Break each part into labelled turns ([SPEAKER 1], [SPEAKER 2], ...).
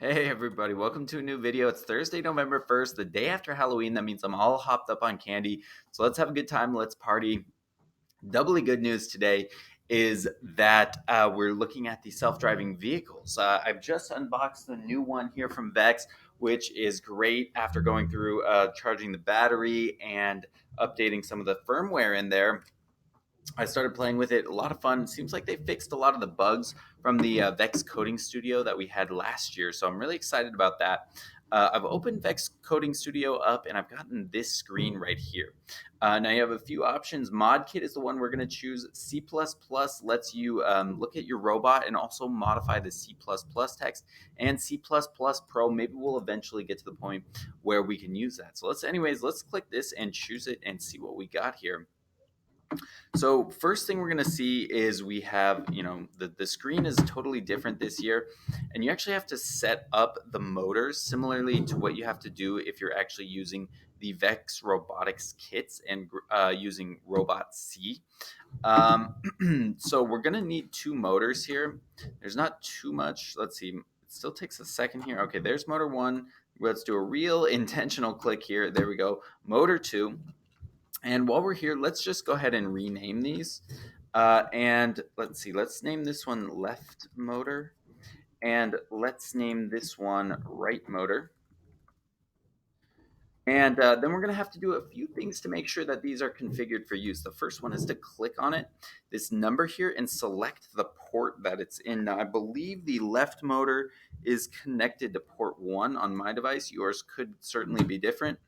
[SPEAKER 1] Hey everybody, welcome to a new video. It's Thursday, November 1st, the day after Halloween. That means I'm all hopped up on candy. So let's have a good time, let's party. Doubly good news today is that we're looking at the self-driving vehicles. I've just unboxed the new one here from Vex, which is great after going through charging the battery and updating some of the firmware in there. I started playing with it. A lot of fun. Seems like they fixed a lot of the bugs from the Vex Coding Studio that we had last year. So I'm really excited about that. I've opened Vex Coding Studio up and I've gotten this screen right here. Now you have a few options. ModKit is the one we're going to choose. C++ lets you look at your robot and also modify the C++ text. And C++ Pro, maybe we'll eventually get to the point where we can use that. So let's click this and choose it and see what we got here. So first thing we're going to see is we have, the screen is totally different this year, and you actually have to set up the motors similarly to what you have to do if you're actually using the Vex robotics kits and using Robot C. So we're going to need two motors here. There's not too much. Let's see. It still takes a second here. Okay, there's motor one. Let's do a real intentional click here. There we go. Motor two. And while we're here, let's just go ahead and rename these. And let's see, let's name this one left motor. And let's name this one right motor. And then we're going to have to do a few things to make sure that these are configured for use. The first one is to click on it, this number here, and select the port that it's in. Now, I believe the left motor is connected to port 1 on my device. Yours could certainly be different.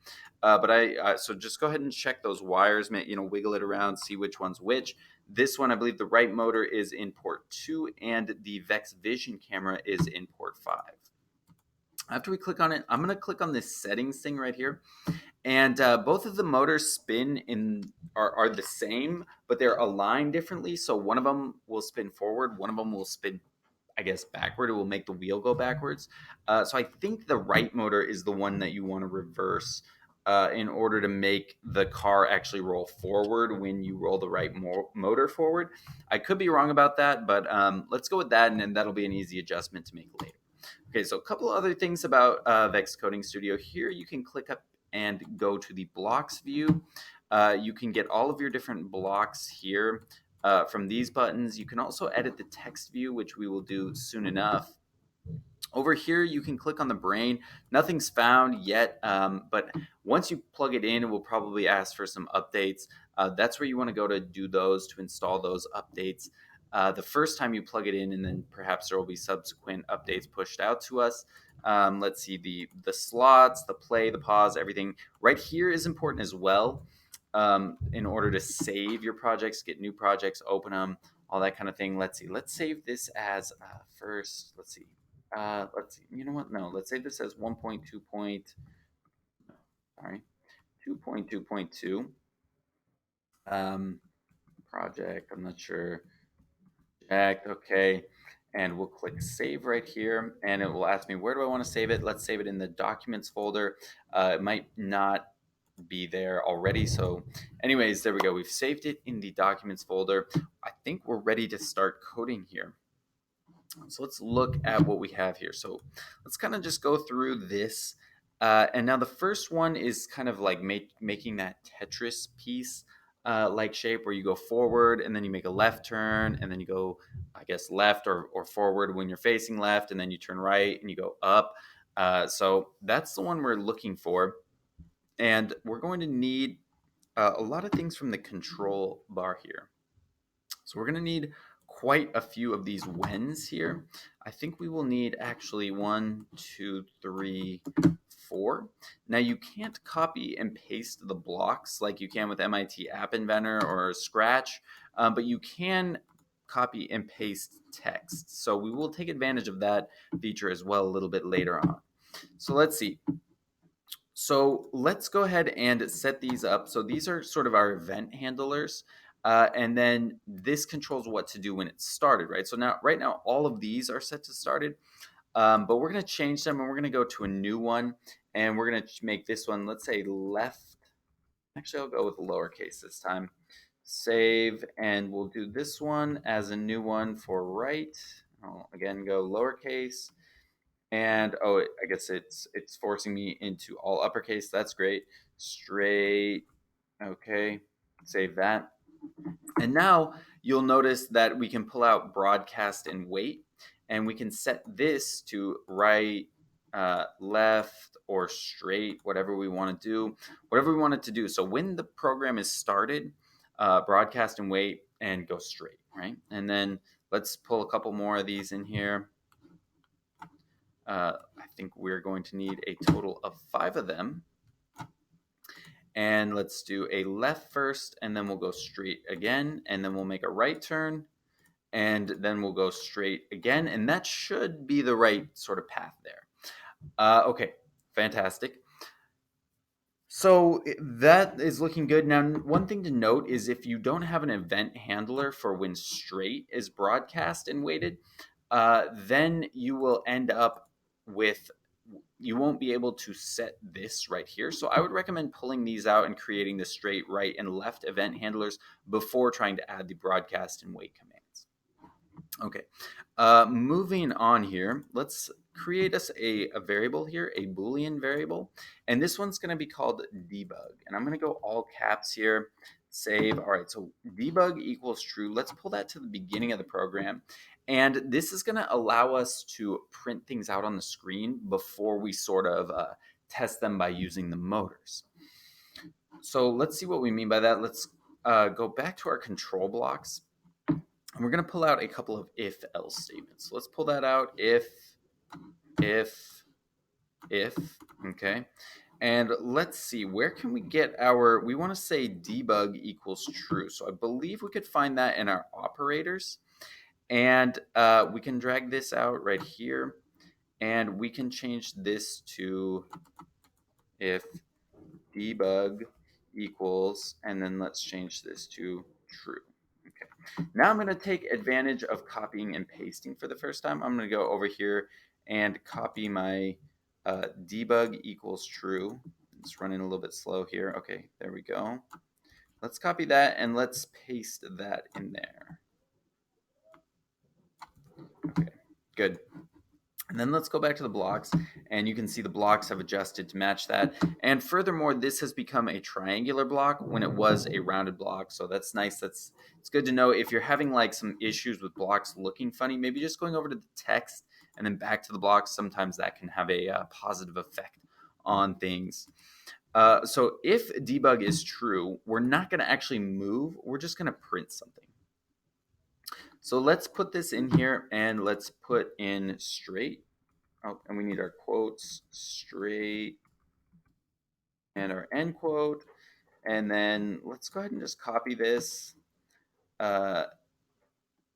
[SPEAKER 1] So just go ahead and check those wires, wiggle it around, see which one's which. This one, I believe the right motor is in port 2, and the Vex Vision camera is in port 5. After we click on it, I'm going to click on this settings thing right here. And both of the motors are the same, but they're aligned differently. So one of them will spin forward, one of them will spin, I guess, backward. It will make the wheel go backwards. So I think the right motor is the one that you want to reverse in order to make the car actually roll forward when you roll the right motor forward. I could be wrong about that, but let's go with that, and then that'll be an easy adjustment to make later. Okay, so a couple other things about Vex Coding Studio. Here you can click up and go to the blocks view. You can get all of your different blocks here from these buttons. You can also edit the text view, which we will do soon enough. Over here, you can click on the brain. Nothing's found yet, but once you plug it in, it will probably ask for some updates. That's where you want to go to do those, to install those updates. The first time you plug it in, and then perhaps there will be subsequent updates pushed out to us. Let's see, the slots, the play, the pause, everything. Right here is important as well in order to save your projects, get new projects, open them, all that kind of thing. Let's see. Let's save this as first. Let's see. You know what? No, let's say this says 1.2 sorry, 2.2.2 project. I'm not sure. Jack. Okay. And we'll click save right here, and it will ask me, where do I want to save it? Let's save it in the documents folder. It might not be there already. So anyways, there we go. We've saved it in the documents folder. I think we're ready to start coding here. So let's look at what we have here. So let's kind of just go through this. And now the first one is kind of like making that Tetris piece like shape where you go forward and then you make a left turn and then you go, I guess, left or forward when you're facing left, and then you turn right and you go up. So that's the one we're looking for. And we're going to need a lot of things from the control bar here. So we're going to need quite a few of these whens here. I think we will need actually 1, 2, 3, 4. Now you can't copy and paste the blocks like you can with MIT App Inventor or Scratch, but you can copy and paste text. So we will take advantage of that feature as well a little bit later on. So let's see. So let's go ahead and set these up. So these are sort of our event handlers. And then this controls what to do when it's started, right? So right now, all of these are set to started, but we're going to change them and we're going to go to a new one. And we're going to make this one, let's say left. Actually, I'll go with lowercase this time. Save, and we'll do this one as a new one for right. I'll again go lowercase. And oh, I guess it's forcing me into all uppercase. That's great. Straight. Okay, save that. And now you'll notice that we can pull out broadcast and wait, and we can set this to right, left, or straight, whatever we want to do, whatever we want it to do. So when the program is started, broadcast and wait and go straight, right? And then let's pull a couple more of these in here. I think we're going to need a total of 5 of them. And let's do a left first, and then we'll go straight again, and then we'll make a right turn, and then we'll go straight again, and that should be the right sort of path there. Okay, fantastic. So that is looking good. Now, one thing to note is if you don't have an event handler for when straight is broadcast and weighted, then you will end up with, you won't be able to set this right here. So I would recommend pulling these out and creating the straight, right, and left event handlers before trying to add the broadcast and wait commands. Okay, moving on here, let's create us a variable here, a Boolean variable, and this one's going to be called debug. And I'm going to go all caps here, save. All right, so debug equals true. Let's pull that to the beginning of the program. And this is going to allow us to print things out on the screen before we sort of test them by using the motors. So let's see what we mean by that. Let's go back to our control blocks. And we're going to pull out a couple of if-else statements. So let's pull that out. If, okay. And let's see, where can we get our, we want to say debug equals true. So I believe we could find that in our operators. And we can drag this out right here. And we can change this to if debug equals, and then let's change this to true. Okay. Now I'm going to take advantage of copying and pasting for the first time. I'm going to go over here and copy my debug equals true. It's running a little bit slow here. Okay, there we go. Let's copy that and let's paste that in there. Okay, good. And then let's go back to the blocks, and you can see the blocks have adjusted to match that. And furthermore, this has become a triangular block when it was a rounded block. So that's nice. It's good to know if you're having like some issues with blocks looking funny, maybe just going over to the text and then back to the blocks. Sometimes that can have a positive effect on things. So if debug is true, we're not going to actually move. We're just going to print something. So let's put this in here, and let's put in straight. Oh, and we need our quotes, straight, and our end quote. And then let's go ahead and just copy this. And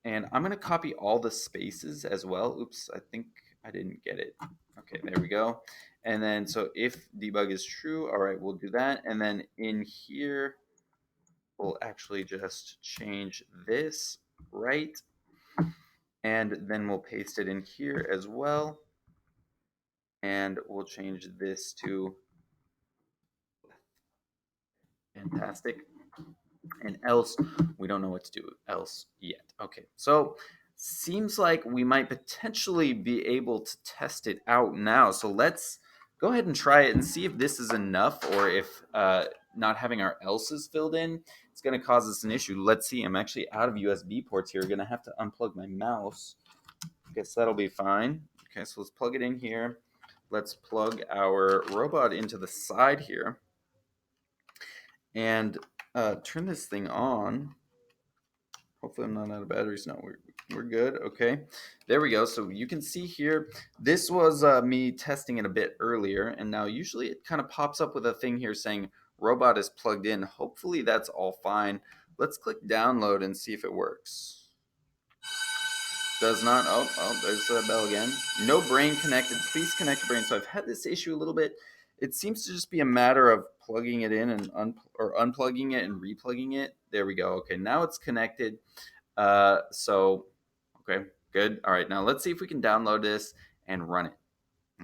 [SPEAKER 1] I'm going to copy all the spaces as well. Oops, I think I didn't get it. Okay, there we go. And then, so if debug is true, all right, we'll do that. And then in here, we'll actually just change this right. And then we'll paste it in here as well. And we'll change this to fantastic. And else, we don't know what to do else yet. Okay, so seems like we might potentially be able to test it out now. So let's go ahead and try it and see if this is enough, or if not having our else's filled in, it's going to cause us an issue. Let's see. I'm actually out of USB ports here. Going to have to unplug my mouse. I guess that'll be fine. Okay, so let's plug it in here. Let's plug our robot into the side here and turn this thing on. Hopefully I'm not out of batteries. No, we're good. Okay, there we go. So you can see here, this was me testing it a bit earlier, and now usually it kind of pops up with a thing here saying robot is plugged in. Hopefully that's all fine. Let's click download and see if it works. Does not. Oh, there's the bell again. No brain connected. Please connect the brain. So I've had this issue a little bit. It seems to just be a matter of plugging it in and unplugging it and replugging it. There we go. Okay, now it's connected. So, okay, good. All right, now let's see if we can download this and run it.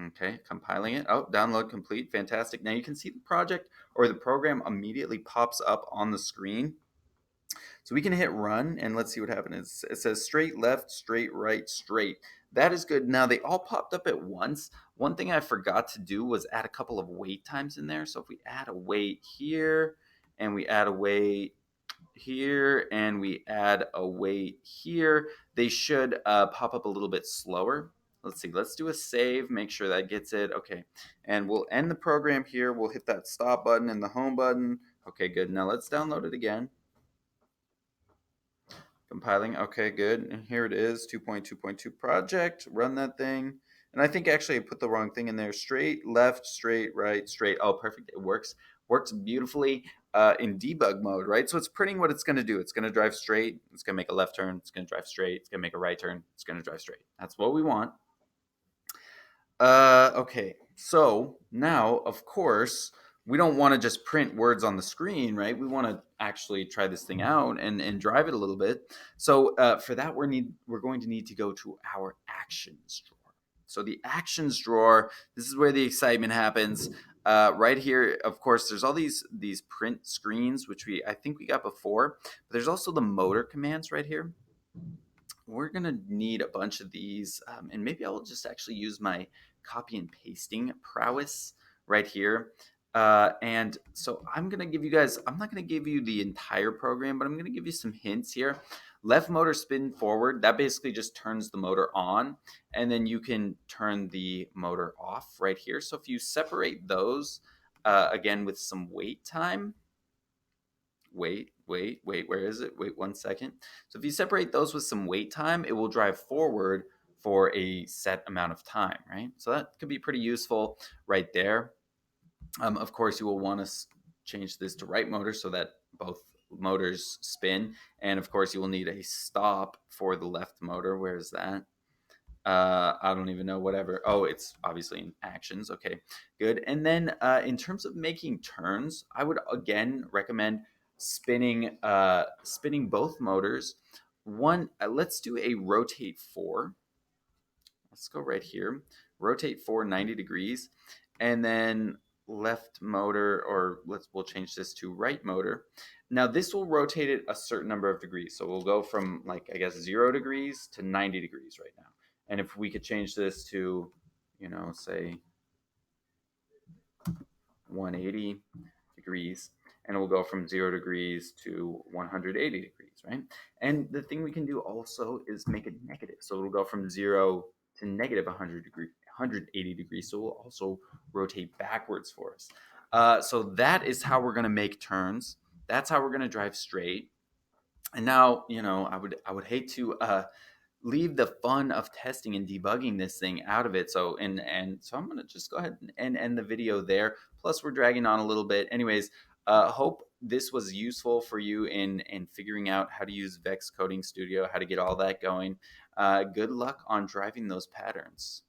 [SPEAKER 1] Okay, compiling it. Oh, download complete. Fantastic. Now you can see the project or the program immediately pops up on the screen. So we can hit run and let's see what happens. It says straight left, straight right, straight. That is good. Now they all popped up at once. One thing I forgot to do was add a couple of wait times in there. So if we add a wait here and we add a wait here and we add a wait here, they should pop up a little bit slower. Let's see, let's do a save, make sure that gets it. Okay, and we'll end the program here. We'll hit that stop button and the home button. Okay, good. Now let's download it again. Compiling. Okay, good. And here it is, 2.2.2 project. Run that thing. And I think actually I put the wrong thing in there. Straight, left, straight, right, straight. Oh, perfect. It works. Works beautifully in debug mode, right? So it's printing what it's going to do. It's going to drive straight. It's going to make a left turn. It's going to drive straight. It's going to make a right turn. It's going to drive straight. That's what we want. Okay. So now, of course, we don't want to just print words on the screen, right? We want to actually try this thing out and drive it a little bit. So for that, we're going to need to go to our actions drawer. So the actions drawer, this is where the excitement happens. Right here, of course, there's all these print screens, which I think we got before. But there's also the motor commands right here. We're going to need a bunch of these, and maybe I'll just actually use my copy and pasting prowess right here. And so I'm going to give you guys, I'm not going to give you the entire program, but I'm going to give you some hints here. Left motor spin forward, that basically just turns the motor on, and then you can turn the motor off right here. So if you separate those, again, with some wait time, wait, where is it? Wait 1 second. So if you separate those with some wait time, it will drive forward for a set amount of time, right? So that could be pretty useful right there. Of course, you will want to change this to right motor so that both motors spin. And of course, you will need a stop for the left motor. Where is that? I don't even know, whatever. Oh, it's obviously in actions. Okay, good. And then in terms of making turns, I would again recommend spinning both motors. One, let's do a rotate 4. Let's go right here. Rotate 90 degrees. And then left motor, or we'll change this to right motor. Now this will rotate it a certain number of degrees. So we'll go from, like, I guess 0 degrees to 90 degrees right now. And if we could change this to, say 180 degrees, and it will go from 0 degrees to 180 degrees, right? And the thing we can do also is make it negative. So it'll go from 0 to negative 180 degrees. So it will also rotate backwards for us. So that is how we're going to make turns. That's how we're going to drive straight. And now, I would hate to leave the fun of testing and debugging this thing out of it. So so I'm gonna just go ahead and end the video there. Plus, we're dragging on a little bit. Anyways, hope this was useful for you in figuring out how to use Vex Coding Studio, how to get all that going. Good luck on driving those patterns.